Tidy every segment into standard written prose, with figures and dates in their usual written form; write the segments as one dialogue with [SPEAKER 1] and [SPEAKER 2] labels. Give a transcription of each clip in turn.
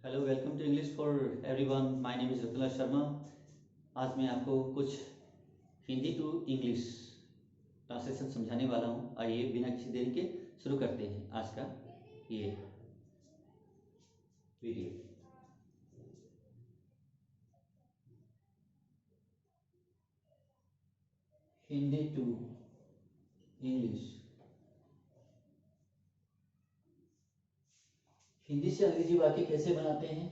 [SPEAKER 1] Hello, welcome to English for everyone. My name is Ratanlal Sharma. आज मैं आपको कुछ हिंदी टू इंग्लिश ट्रांसलेशन समझाने वाला हूँ। आइए बिना किसी देरी के शुरू करते हैं आज का ये video. Hindi to English. Hindi से अंग्रेजी वाक्य कैसे बनाते हैं,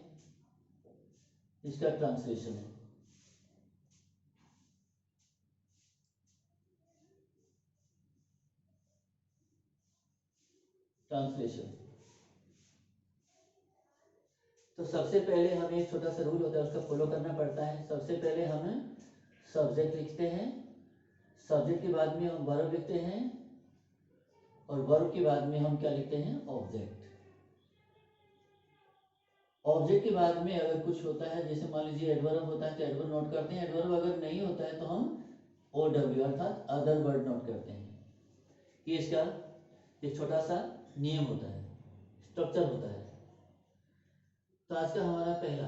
[SPEAKER 1] इसका ट्रांसलेशन है। ट्रांसलेशन तो सबसे पहले हमें एक छोटा सा रूल होता है, उसका फॉलो करना पड़ता है। सबसे पहले हम सब्जेक्ट लिखते हैं, सब्जेक्ट के बाद में हम वर्ब लिखते हैं और वर्ब के बाद में हम क्या लिखते हैं, ऑब्जेक्ट। ऑब्जेक्ट के बाद में अगर कुछ होता है, जैसे मान लीजिए एडवर्ब होता है तो एडवर्ब नोट करते हैं। एडवर्ब अगर नहीं होता है तो हम OW अर्थात अदर वर्ड नोट करते हैं। ये इसका एक छोटा सा नियम होता है, स्ट्रक्चर होता है। तो आज का हमारा पहला,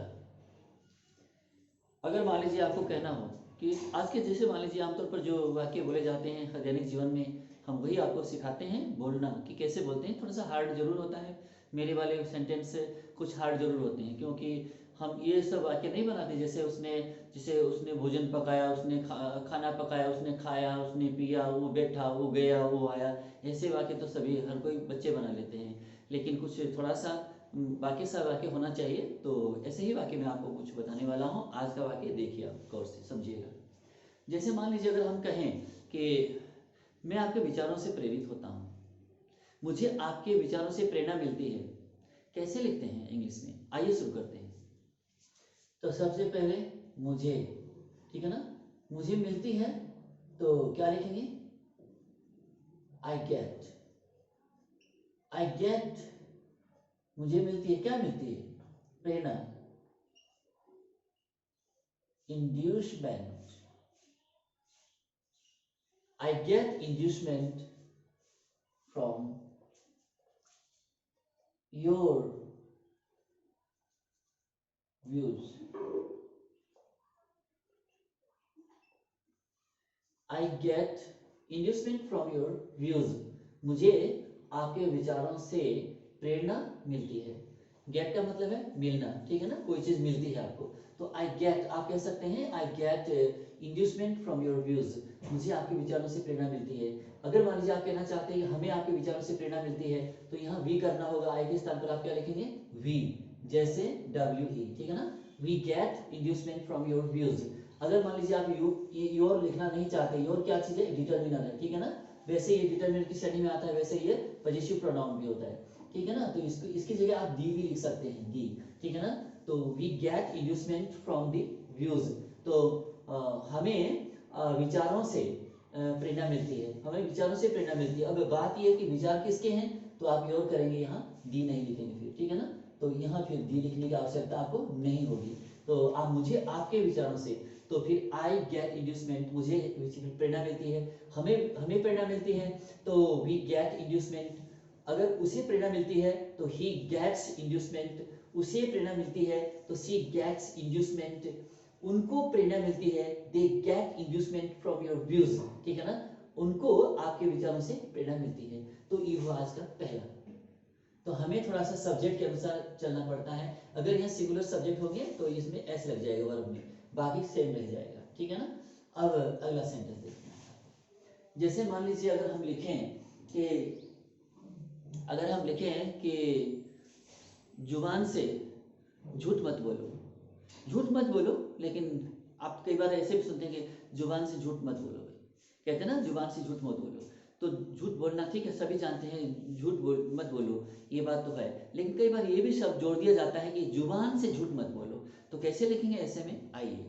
[SPEAKER 1] अगर मान लीजिए आपको कहना हो कि आज के जैसे मान लीजिए आमतौर पर जो वाक्य बोले जाते हैं दैनिक जीवन में, हम वही आपको सिखाते हैं बोलना कि कैसे बोलते हैं। थोड़ा सा हार्ड जरूर होता है, मेरे वाले सेंटेंस कुछ हार्ड जरूर होते हैं, क्योंकि हम ये सब वाक्य नहीं बनाते जैसे उसने भोजन पकाया, उसने खाना पकाया, उसने खाया, उसने पिया, वो बैठा, वो गया, वो आया। ऐसे वाक्य तो सभी हर कोई बच्चे बना लेते हैं, लेकिन कुछ थोड़ा सा वाक्य सा वाक्य होना चाहिए। तो ऐसे ही वाक्य मैं आपको कुछ बताने वाला हूँ। आज का वाक्य देखिए, आप गौर से समझिएगा। जैसे मान लीजिए अगर हम कहें कि मैं आपके विचारों से प्रेरित होता हूँ, मुझे आपके विचारों से प्रेरणा मिलती है, कैसे लिखते हैं इंग्लिश में? आइए शुरू करते हैं। तो सबसे पहले मुझे, ठीक है ना, मुझे मिलती है तो क्या लिखेंगे? I get. आई गेट, मुझे मिलती है, क्या मिलती है? प्रेरणा, inducement. I get inducement from your views. I get inducement from your views. मुझे आपके विचारों से प्रेरणा मिलती है। गेट का मतलब है मिलना, ठीक है ना, कोई चीज मिलती है आपको। तो आई गेट, आप कह सकते हैं I get inducement from your views, मुझे आपके विचारों से प्रेरणा मिलती है। अगर मान लीजिए आप कहना चाहते हैं हमें आपके विचारों से प्रेरणा मिलती है, तो यहाँ वी करना होगा। आई के स्थान पर आप क्या लिखेंगे? वी, जैसे WE, ठीक है ना। We get inducement from your views. अगर मान लीजिए आप योर लिखना नहीं चाहते, योर क्या चीज है? डिटर्मिनर है, ठीक है ना। वैसे ये डिटर्मिनर की श्रेणी में आता है, वैसे ये पॉजिटिव प्रोनाउन भी होता है, ठीक है ना। तो इसकी जगह आप दी भी लिख सकते हैं, दी, ठीक है ना। तो we get inducement from the views. तो हमें विचारों से प्रेरणा मिलती है, हमें विचारों से प्रेरणा मिलती है। अब बात यह है कि विचार किसके हैं, तो आप योर करेंगे, यहाँ दी नहीं लिखेंगे फिर, ठीक है ना। तो यहाँ फिर दी लिखने की आवश्यकता आपको नहीं होगी। तो आप मुझे आपके विचारों से, तो फिर आई गेट इंड्यूसमेंट, मुझे प्रेरणा मिलती है, हमें हमें प्रेरणा मिलती है, तो वी गेट इंड्यूसमेंट। अगर उसे प्रेरणा मिलती है तो ही गेट्स इंड्यूसमेंट, उसे प्रेरणा मिलती है तो शी गेट्स इंड्यूसमेंट, उनको प्रेरणा मिलती है, they get inducement from your views, ठीक है ना, उनको आपके विचारों से प्रेरणा मिलती है। तो ये हुआ आज का पहला। तो हमें थोड़ा सा सब्जेक्ट के अनुसार चलना पड़ता है। अगर यहाँ सिंगुलर सब्जेक्ट होंगे तो इसमें एस लग जाएगा वर्ब में, बाकी सेम रह जाएगा, ठीक है ना। अब अगला सेंटेंस देखते हैं। जैसे मान लीजिए अगर हम लिखें कि जुबान से झूठ मत बोलो, झूठ मत बोलो। लेकिन आप कई बार ऐसे भी सुनते हैं कि जुबान से झूठ मत बोलो, कहते हैं ना जुबान से झूठ मत बोलो। तो झूठ बोलना ठीक है, सभी जानते हैं झूठ मत बोलो, ये बात तो है। लेकिन कई बार ये भी शब्द जोड़ दिया जाता है कि जुबान से झूठ मत बोलो। तो कैसे लिखेंगे ऐसे में? आइए,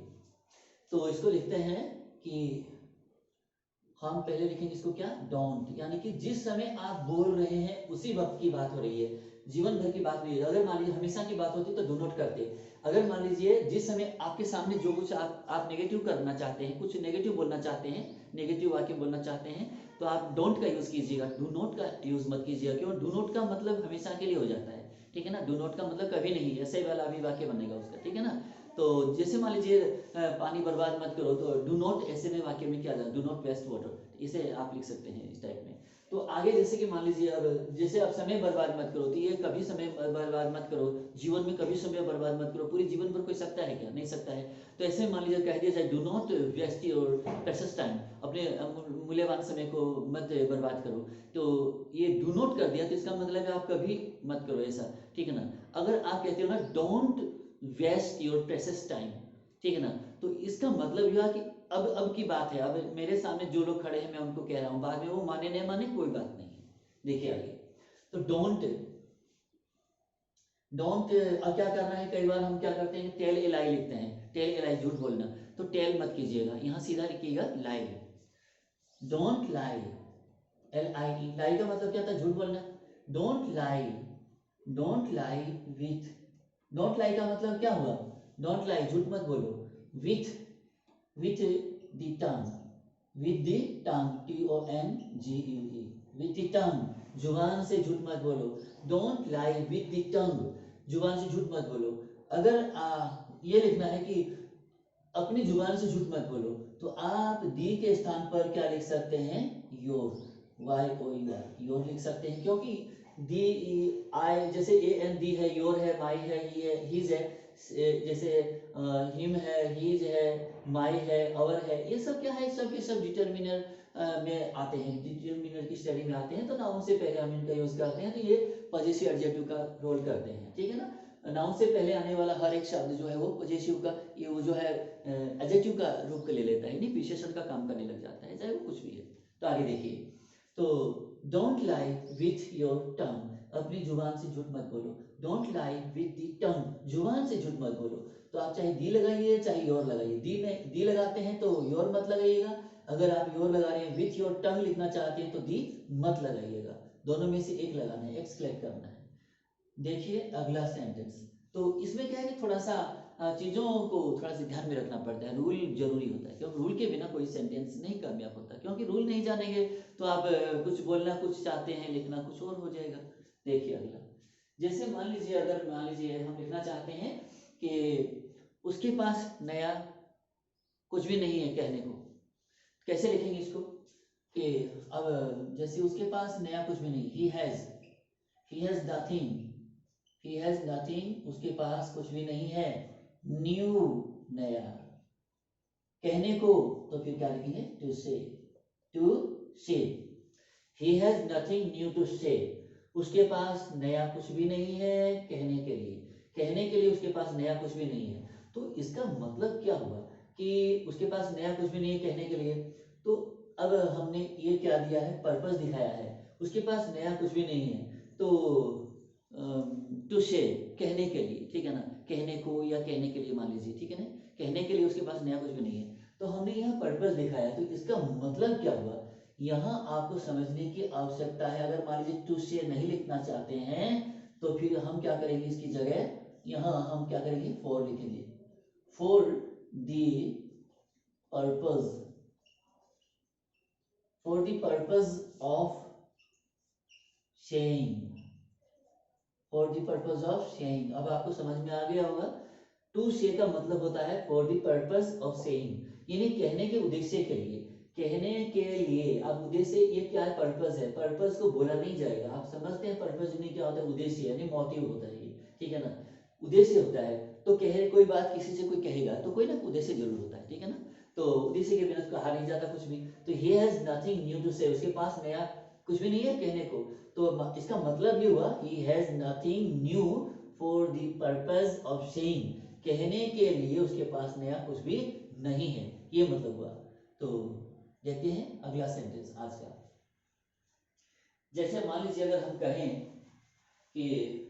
[SPEAKER 1] तो इसको लिखते हैं कि हम पहले लिखेंगे इसको क्या? डोंट, यानी कि जिस समय आप बोल रहे हैं उसी वक्त की बात हो रही है, जीवन भर की बात नहीं है। अगर मान लीजिए हमेशा की बात होती तो डू नॉट करते। अगर मान लीजिए जिस समय आपके सामने जो कुछ आप नेगेटिव करना चाहते हैं, कुछ नेगेटिव बोलना चाहते हैं, नेगेटिव वाक्य बोलना चाहते हैं, तो आप डोंट का यूज कीजिएगा, डू नॉट का यूज मत कीजिएगा। क्यों? डू नॉट का मतलब हमेशा के लिए हो जाता है, ठीक है ना। डू नॉट का मतलब कभी नहीं, ऐसे वाला भी वाक्य बनेगा उसका, ठीक है ना। तो जैसे मान लीजिए पानी बर्बाद मत करो, तो डू नॉट ऐसे में वाक्य में क्या था, डू नॉट वेस्ट वाटर, इसे आप लिख सकते हैं इस टाइप में। तो आगे जैसे कि मान लीजिए अब जैसे आप समय बर्बाद मत करो, तो ये कभी समय बर्बाद मत करो, जीवन में कभी समय बर्बाद मत करो, पूरे जीवन भर कोई सकता है क्या, नहीं सकता है। तो ऐसे मान लीजिए कह दिया जाए do not waste your precious time, अपने मूल्यवान समय को मत बर्बाद करो। तो ये डू नॉट कर दिया तो इसका मतलब है आप कभी मत करो ऐसा, ठीक है ना। अगर आप कहते हो ना don't waste your precious time, ठीक है ना, तो इसका मतलब यह है कि अब की बात है, अब मेरे सामने जो लोग खड़े हैं मैं उनको कह रहा हूँ, बाद में वो माने नहीं माने कोई बात नहीं है। देखिए आगे, तो डोंट अब क्या करना है, कई बार हम क्या करते हैं टेल ए लाई लिखते हैं, टेल ए लाई झूठ बोलना, तो टेल मत कीजिएगा, यहाँ सीधा लिखिएगा लाई, डोंट लाई, LIE, लाई का मतलब क्या था, झूठ बोलना। Don't lie, don't lie with, don't lie का मतलब क्या हुआ, डोंट लाई झूठ मत बोलो, with the tongue, with the tongue, TONGUE, with the tongue, जुबान से झूठ मत बोलो। Don't lie with the tongue, जुबान से झूठ मत बोलो। अगर ये लिखना है कि अपनी जुबान से झूठ मत बोलो, तो आप दी के स्थान पर क्या लिख सकते हैं, योर, YOUR, योर लिख सकते हैं, क्योंकि दी आई जैसे AN दी है, योर है, माई है, ही है, हीज है, जैसे हिम है, हीज है, माई है, अवर है, ये सब क्या है, सब के सब डिटर्मिनर में आते हैं, डिटर्मिनर की स्टडी में आते हैं, तो नाउन से पहले हम इनका यूज करते हैं, तो ये पॉजेसिव एडजेक्टिव का रोल करते हैं, ठीक है ना। नाउन से पहले आने वाला हर एक शब्द जो है वो पॉजेसिव का, ये वो जो है एडजेक्टिव का रूप ले लेता है, नहीं विशेषण का काम करने लग जाता है, चाहे वो कुछ भी है। तो आगे देखिए, तो don't lie with your tongue, अपनी जुबान से झूठ मत बोलो। Don't lie with the tongue, जुबान से झूठ मत बोलो। तो आप चाहे दी लगाइए चाहे योर लगाइए, दी लगाते हैं तो योर मत लगाइएगा, अगर आप योर लगा रहे हैं विथ योर टंग लिखना चाहते हैं तो दी मत लगाइएगा, दोनों में से एक लगाना है, एक सिलेक्ट करना है। देखिए अगला सेंटेंस, तो इसमें क्या है कि थोड़ा सा चीज़ों को थोड़ा सा ध्यान में रखना पड़ता है, रूल जरूरी होता है, क्योंकि रूल के बिना कोई सेंटेंस नहीं कामयाब होता, क्योंकि रूल नहीं जानेंगे तो आप कुछ बोलना कुछ चाहते हैं, लिखना कुछ और हो जाएगा। देखिए अगला, जैसे मान लीजिए अगर मान लीजिए हम लिखना चाहते हैं कि उसके पास नया कुछ भी नहीं है कहने को, कैसे लिखेंगे इसको, कि अब जैसे उसके पास नया कुछ भी नहीं, ही has nothing, he has nothing, उसके पास कुछ भी नहीं है, न्यू नया, कहने को तो फिर क्या लिखेंगे, टू से, he has nothing new to say, उसके पास नया कुछ भी नहीं है कहने के लिए, कहने के लिए उसके पास नया कुछ भी नहीं है। तो इसका मतलब क्या हुआ कि उसके पास नया कुछ भी नहीं है कहने के लिए, तो अब हमने ये क्या दिया है, पर्पस दिखाया है, उसके पास नया कुछ भी नहीं है, तो टू से, कहने के लिए, ठीक है ना, कहने को या कहने के लिए मान लीजिए, ठीक है ना, कहने के लिए उसके पास नया कुछ भी नहीं है, तो हमने यहाँ पर्पस दिखाया, तो इसका मतलब क्या हुआ, यहाँ आपको समझने की आवश्यकता है। अगर मान लीजिए टू से नहीं लिखना चाहते हैं तो फिर हम क्या करेंगे, इसकी जगह यहाँ हम क्या करेंगे, फॉर लिखेंगे, for the purpose, for the purpose of saying, for the purpose of saying. अब आपको समझ में आ गया होगा, टू से का मतलब होता है for the purpose of saying, यानी कहने के उद्देश्य के लिए, कहने के लिए। अब उद्देश्य ये क्या है, पर्पस है, पर्पस को बोला नहीं जाएगा, आप समझते हैं पर्पस यानी क्या होता है, उद्देश्य यानी मोटिव होता है ये, ठीक है ना, उद्देश्य होता है। तो कहे कोई बात किसी से कोई कहेगा तो कोई ना उद्देश्य जरूर होता है, ठीक है ना, तो उद्देश्य के बिना कहा नहीं जाता कुछ भी। तो he has nothing new to say, उसके पास नया कुछ भी नहीं है कहने को, तो इसका मतलब ये हुआ ही has nothing new for the purpose of saying, कहने के लिए उसके पास नया कुछ भी नहीं है, ये मतलब हुआ। तो देखते हैं अगला सेंटेंस आज का, जैसे मान लीजिए अगर हम कहें कि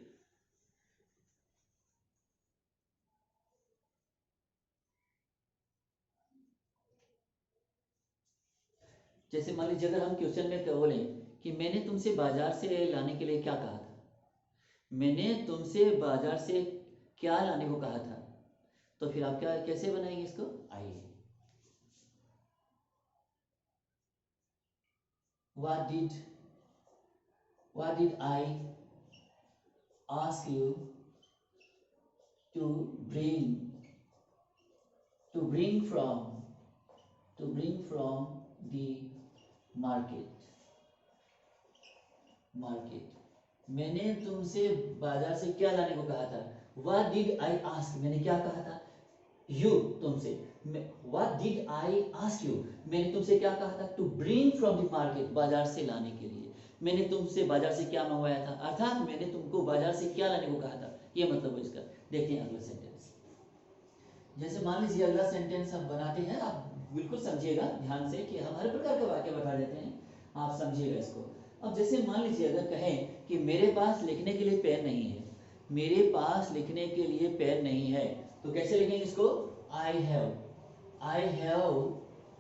[SPEAKER 1] जैसे मान लीजिए अगर हम क्वेश्चन में बोलें कि मैंने तुमसे बाजार से लाने के लिए क्या कहा था, मैंने तुमसे बाजार से क्या लाने को कहा था, तो फिर आप क्या कैसे बनाएंगे इसको, आइए, what did I ask you to bring from the market. मैंने तुमसे बाजार से क्या लाने को कहा था? What did I ask? मैंने क्या कहा था? You, तुमसे। What did I ask you? मैंने तुमसे क्या कहा था? To bring from the market, बाजार से लाने के लिए। मैंने तुमसे बाजार से क्या मंगवाया था? अर्थात मैंने तुमको बाजार से क्या लाने को कहा था, ये मतलब है इसका। देखते हैं अगला सेंटेंस। जैसे मान लीजिए अगला सेंटेंस हम बनाते हैं, आप बिल्कुल समझिएगा ध्यान से कि हम हर प्रकार का वाक्य बता देते हैं, आप समझिएगा इसको। अब जैसे मान लीजिए अगर कहें कि मेरे पास लिखने के लिए पेन नहीं है, मेरे पास लिखने के लिए पेन नहीं है, तो कैसे लिखेंगे इसको? आई हैव,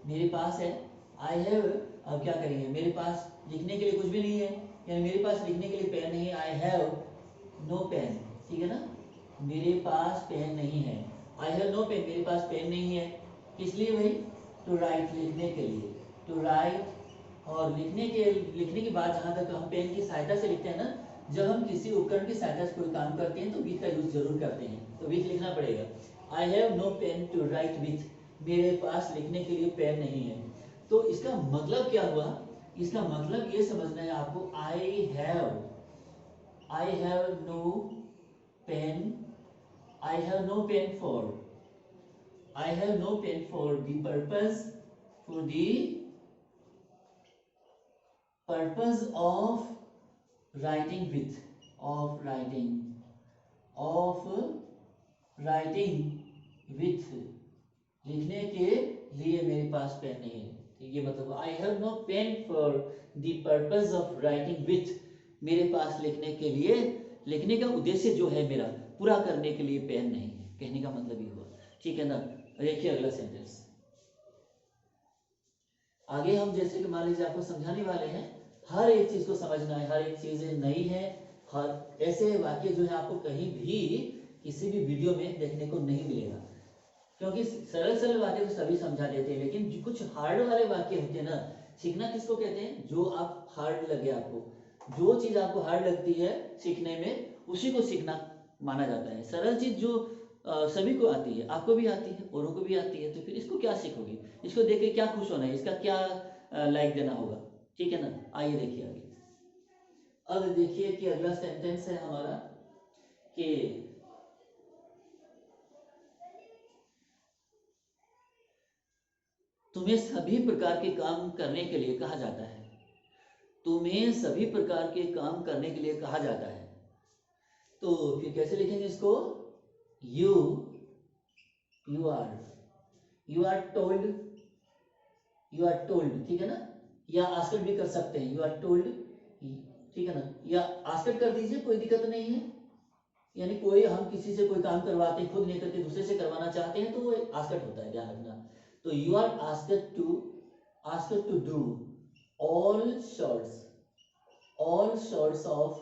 [SPEAKER 1] मेरे पास है, आई हैव। अब क्या करेंगे? मेरे पास लिखने के लिए कुछ भी नहीं है, यानी मेरे पास लिखने के लिए पेन नहीं है, आई हैव नो पेन, ठीक है ना? मेरे पास पेन नहीं है, आई हैव नो पेन, मेरे पास पेन नहीं है। किस लिए भाई? टू राइट, लिखने के लिए, टू राइट। और लिखने के बाद जहां तक हम पेन की सहायता से लिखते हैं ना, जब हम किसी उपकरण की सहायता से कोई काम करते हैं तो विथ का यूज जरूर करते हैं, तो विथ लिखना पड़ेगा। I have no pen to write with, मेरे पास लिखने के लिए पेन नहीं है। तो इसका मतलब क्या हुआ? इसका मतलब ये समझना है आपको, I have no pen, I have no pen for, I have no pen for the purpose of writing with, of writing with, लिखने के लिए मेरे पास पेन नहीं है। ठीक, ये मतलब I have no pen for the purpose of writing with, मेरे पास लिखने के लिए, लिखने का उद्देश्य जो है मेरा पूरा करने के लिए पेन नहीं है, कहने का मतलब ये हुआ। ठीक है ना? देखिए अगला सेंटेंस। आगे हम जैसे कि मान लीजिए आपको समझाने वाले हैं, हर एक चीज को समझना है, हर एक चीज नई है, हर ऐसे वाक्य जो है आपको कहीं भी किसी भी वीडियो में देखने को नहीं मिलेगा, क्योंकि सरल वाक्य तो सभी समझा देते हैं, लेकिन कुछ हार्ड वाले वाक्य होते हैं ना, सीखना किसको कहते हैं? जो आप हार्ड लगे, आपको जो चीज आपको हार्ड लगती है सीखने में, उसी को सीखना माना जाता है। सरल चीज जो सभी को आती है, आपको भी आती है, औरों को भी आती है, तो फिर इसको क्या सीखोगे? इसको देख के क्या खुश होना है? इसका क्या लाइक देना होगा? ठीक है ना? आइए देखिए आगे। अब देखिए कि अगला सेंटेंस है हमारा कि तुम्हें सभी प्रकार के काम करने के लिए कहा जाता है, तुम्हें सभी प्रकार के काम करने के लिए कहा जाता है। तो फिर कैसे लिखेंगे इसको? यू आर टोल्ड, ठीक है ना? या आस्क्ड भी कर सकते हैं, यू आर टोल्ड, ठीक है ना? या आस्क्ड कर दीजिए, कोई दिक्कत नहीं है। यानी कोई, हम किसी से कोई काम करवाते हैं, खुद नहीं करके दूसरे से करवाना चाहते हैं, तो वो आस्क्ड होता है, ध्यान रखना। तो you are asked to do all sorts of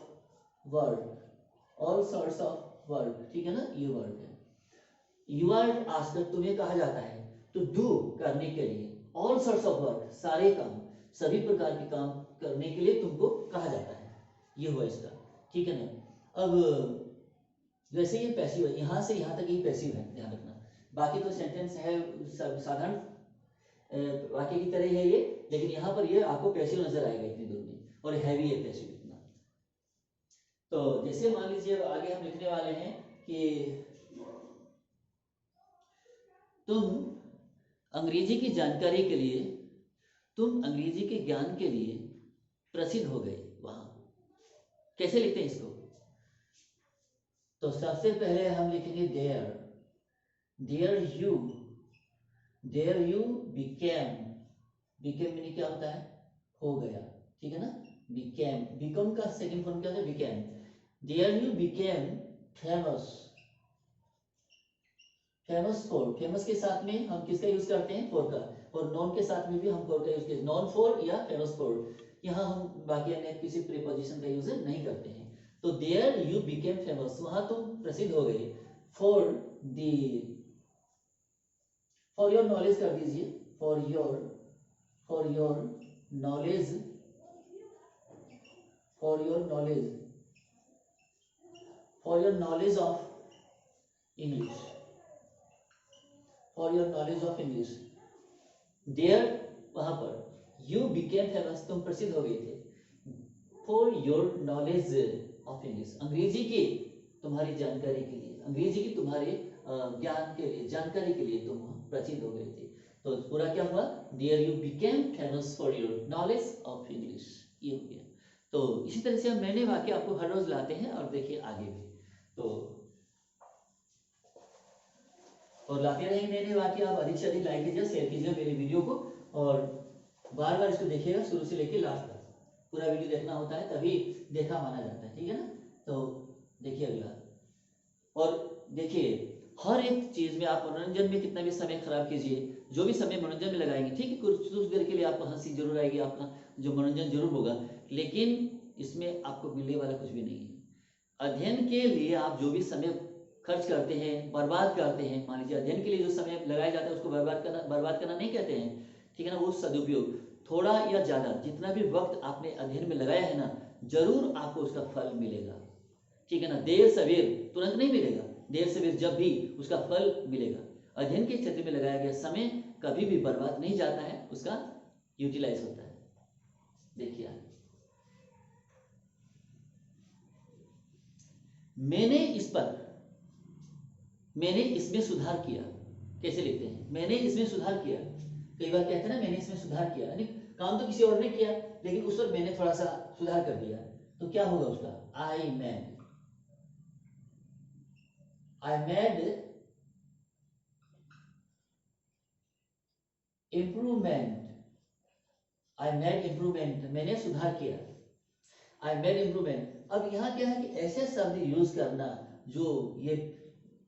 [SPEAKER 1] work, ठीक है ना? ये वर्क है। यू आर आस्क्ड, तुम्हें कहा जाता है, टू डू, करने के लिए, ऑल sorts ऑफ वर्क, सारे काम, सभी प्रकार के काम करने के लिए तुमको कहा जाता है। ये हुआ इसका, ठीक है ना? अब वैसे ये पैसिव है, यहां से यहां तक ये पैसिव है, ध्यान रखना। बाकी तो सेंटेंस है साधारण वाक्य की तरह है ये, लेकिन यहाँ पर ये आपको पैसिव नजर आएगा इतनी दूर में, और हैवी है पैसिव इतना। तो जैसे मान लीजिए आगे हम लिखने वाले हैं कि तुम अंग्रेजी की जानकारी के लिए, तुम अंग्रेजी के ज्ञान के लिए प्रसिद्ध हो गए वहां। कैसे लिखते हैं इसको? तो सबसे पहले हम लिखेंगे देयर यू बिकेम मीनिंग क्या होता है? हो गया, ठीक है ना? बिकम का सेकंड फॉर्म क्या है? Became. There you became famous for, famous के साथ में हम किसका यूज करते हैं? फॉर का। और नॉन के साथ में भी हम फॉर का यूज करते हैं, नॉन फॉर या फेमस फॉर। यहाँ हम बाकी अन्य किसी प्रीपोजिशन का यूज नहीं करते हैं। तो देयर यू बिकेम फेमस, वहां तुम प्रसिद्ध हो गए। फॉर योर नॉलेज कर दीजिए, for your knowledge for your knowledge of English, for your knowledge of English, there, वहां पर यू बिकेम फेमस, तुम प्रसिद्ध हो गए थे, for your knowledge of English, अंग्रेजी की तुम्हारी जानकारी के लिए, अंग्रेजी की तुम्हारे ज्ञान के लिए, जानकारी के लिए तुम प्रसिद्ध हो गए थे। तो पूरा क्या हुआ, there you became famous for your knowledge of English, ये हो गया। तो इसी तरह से हम नए नए वाक्य आपको हर रोज लाते हैं, और देखिए आगे भी तो और लाते रहेंगे नए नए वाक्य। आप अधिक से अधिक लाइक कीजिए, शेयर कीजिए मेरे वीडियो को, और बार बार इसको देखिएगा शुरू से लेकर लास्ट तक, पूरा वीडियो देखना होता है तभी देखा माना जाता है, ठीक है ना। तो देखिए अगला, और देखिए हर एक चीज में आप मनोरंजन में कितना भी समय खराब कीजिए, जो भी समय मनोरंजन में लगाएंगे, ठीक है, कुछ देर के लिए आपको हंसी जरूर आएगी, आपका जो मनोरंजन जरूर होगा, लेकिन इसमें आपको मिलने वाला कुछ भी नहीं है। अध्ययन के लिए आप जो भी समय खर्च करते हैं, बर्बाद करते हैं, मान लीजिए अध्ययन के लिए जो समय लगाया जाता है उसको बर्बाद करना नहीं कहते हैं, ठीक है ना, वो सदुपयोग, थोड़ा या ज्यादा जितना भी वक्त आपने अध्ययन में लगाया है ना, जरूर आपको उसका फल मिलेगा, ठीक है ना, देर सवेर तुरंत नहीं मिलेगा, देर सवेर जब भी उसका फल मिलेगा। अध्ययन के क्षेत्र में लगाया गया समय कभी भी बर्बाद नहीं जाता है, उसका यूटिलाइज होता है। देखिए मैंने इसमें सुधार किया, कैसे लिखते हैं, मैंने इसमें सुधार किया, कई बार कहते हैं ना मैंने इसमें सुधार किया, यानी काम तो किसी और ने किया लेकिन उस पर मैंने थोड़ा सा सुधार कर दिया, तो क्या होगा उसका, आई मेड इम्प्रूवमेंट, मैंने सुधार किया, आई मेड इम्प्रूवमेंट। अब यहाँ क्या है कि ऐसे शब्द यूज करना जो ये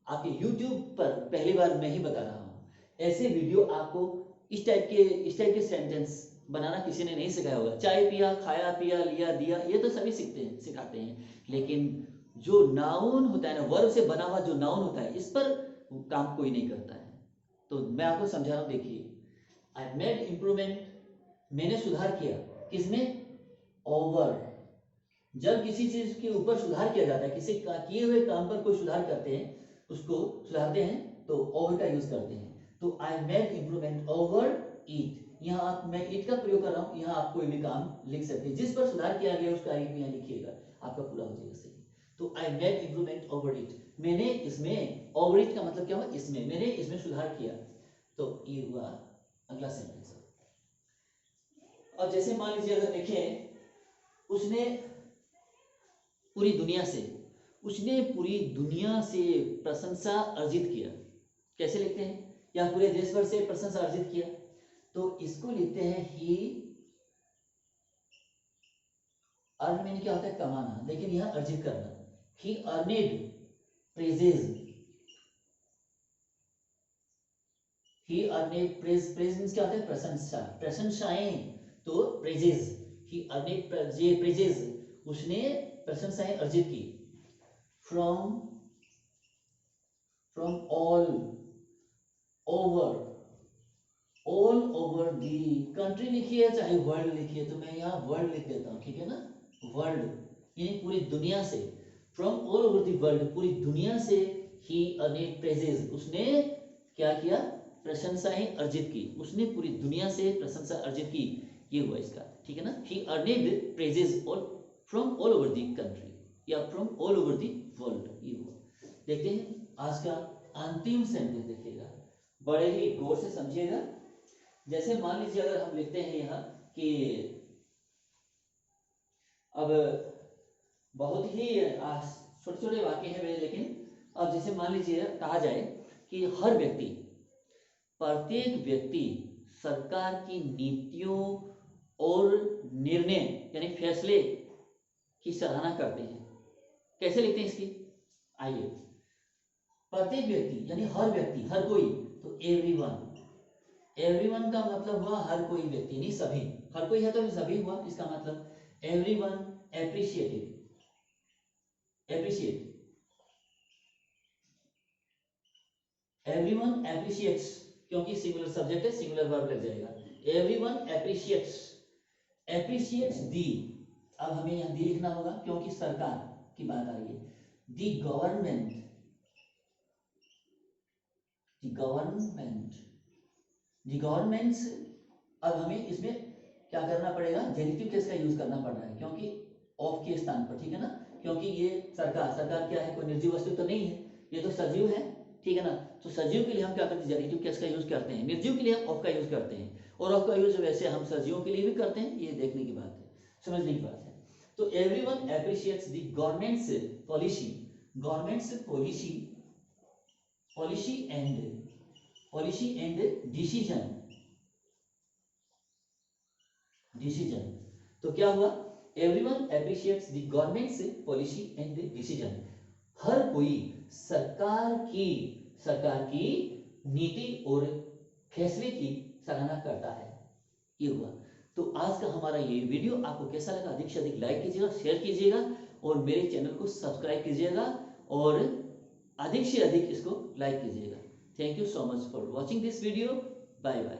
[SPEAKER 1] आपके YouTube पर पहली बार मैं ही बता रहा हूँ, ऐसे वीडियो आपको इस टाइप के सेंटेंस बनाना किसी ने नहीं सिखाया होगा। चाय पिया, खाया पिया, लिया दिया, ये तो सभी सिखाते हैं, लेकिन जो नाउन होता है ना, वर्ब से बना हुआ जो नाउन होता है, इस पर काम कोई नहीं करता है। तो मैं आपको समझा रहा हूँ, देखिए आई मेड इम्प्रूवमेंट, मैंने सुधार किया, किसमें, ओवर। जब किसी चीज के ऊपर सुधार किया जाता है, किसी किए हुए काम पर कोई सुधार करते हैं, उसको सुधारते हैं, तो ओवर का यूज करते हैं। तो I made improvement over it, यहाँ आप, मैं इट का प्रयोग कर रहा हूँ, यहाँ आप कोई भी काम लिख सकते हैं, जिस पर सुधार किया गया उसका यहाँ लिखिएगा, आपका पूरा हो जाएगा सही। तो I made improvement over it, मैंने इसमें, ओवर इट का मतलब क्या हुआ, इसमें, मैंने इसमें सुधार किया, तो ये हुआ अगला सेंटेंस। अब जैसे मान लीजिए अगर देखें, उसने पूरी दुनिया से प्रशंसा अर्जित किया, कैसे लिखते हैं, या पूरे देश भर से प्रशंसा अर्जित किया, तो इसको लिखते हैं ही अर्न, में क्या होता है, कमाना, लेकिन यहां अर्जित करना, ही अर्नेड प्रेजेज, ही अर्नेड प्रेज मींस क्या होता है, प्रशंसा, प्रशंसाएं, तो प्रेजेज, ही अर्नेड प्रेजेज, उसने प्रशंसाएं अर्जित की, from all over the country लिखिए चाहे वर्ल्ड लिखिए, तो मैं यहाँ वर्ल्ड लिख देता हूँ, ठीक है ना, वर्ल्ड यानी पूरी दुनिया से, from all over the world, पूरी दुनिया से, ही अर्नेड प्रेजेज, उसने क्या किया, प्रशंसाएं अर्जित की, उसने पूरी दुनिया से प्रशंसा अर्जित की, ये हुआ इसका, ठीक है ना, ही अर्नेड प्रेजेज और from all over the country, या from all over the world, ये हुआ। देखते हैं आज का अंतिम सेंटेंस, देखिएगा बड़े ही गौर से समझिएगा। जैसे मान लीजिए अगर हम लिखते हैं यहाँ कि अब बहुत ही छोटे छोटे वाक्य हैं मेरे, लेकिन अब जैसे मान लीजिए कहा जाए कि हर व्यक्ति, प्रत्येक व्यक्ति सरकार की नीतियों और निर्णय यानी फैसले की सराहना करते हैं, कैसे लिखते हैं इसकी, आइए, प्रत्येक व्यक्ति यानी हर व्यक्ति, हर कोई, तो एवरीवन, एवरीवन का मतलब हुआ हर कोई व्यक्ति, नहीं सभी, हर कोई है तो सभी हुआ, इसका मतलब everyone appreciated, appreciate, everyone appreciates, क्योंकि सिंगुलर सब्जेक्ट है, सिंगुलर वर्ब लग जाएगा, एवरीवन एप्रिशिएट्स, एप्रिशिएट्स दी, अब हमें यहाँ दी लिखना होगा क्योंकि सरकार की बात आ रही है, द गवर्नमेंट द गवर्नमेंट्स। अब हमें इसमें क्या करना पड़ेगा, जेनिटिव केस का यूज करना पड़ रहा है क्योंकि ऑफ के स्थान पर, ठीक है ना, क्योंकि ये सरकार क्या है, कोई निर्जीव वस्तु तो नहीं है, ये तो सजीव है, ठीक है ना। तो सजीव के लिए हम क्या करते हैं, जेनिटिव केस का यूज करते हैं, निर्जीव के लिए हम ऑफ का यूज करते हैं, और ऑफ का यूज वैसे हम सजीवों के लिए भी करते हैं, ये देखने की बात है, समझने की बात है। तो everyone appreciates the government's policy and decision. तो क्या हुआ, everyone appreciates the government's policy and decision. हर कोई सरकार की नीति और फैसले की सराहना करता है, ये हुआ। तो आज का हमारा ये वीडियो आपको कैसा लगा, अधिक से अधिक लाइक कीजिएगा, शेयर कीजिएगा, और मेरे चैनल को सब्सक्राइब कीजिएगा, और अधिक से अधिक इसको लाइक कीजिएगा। Thank you so much for watching this video. Bye bye.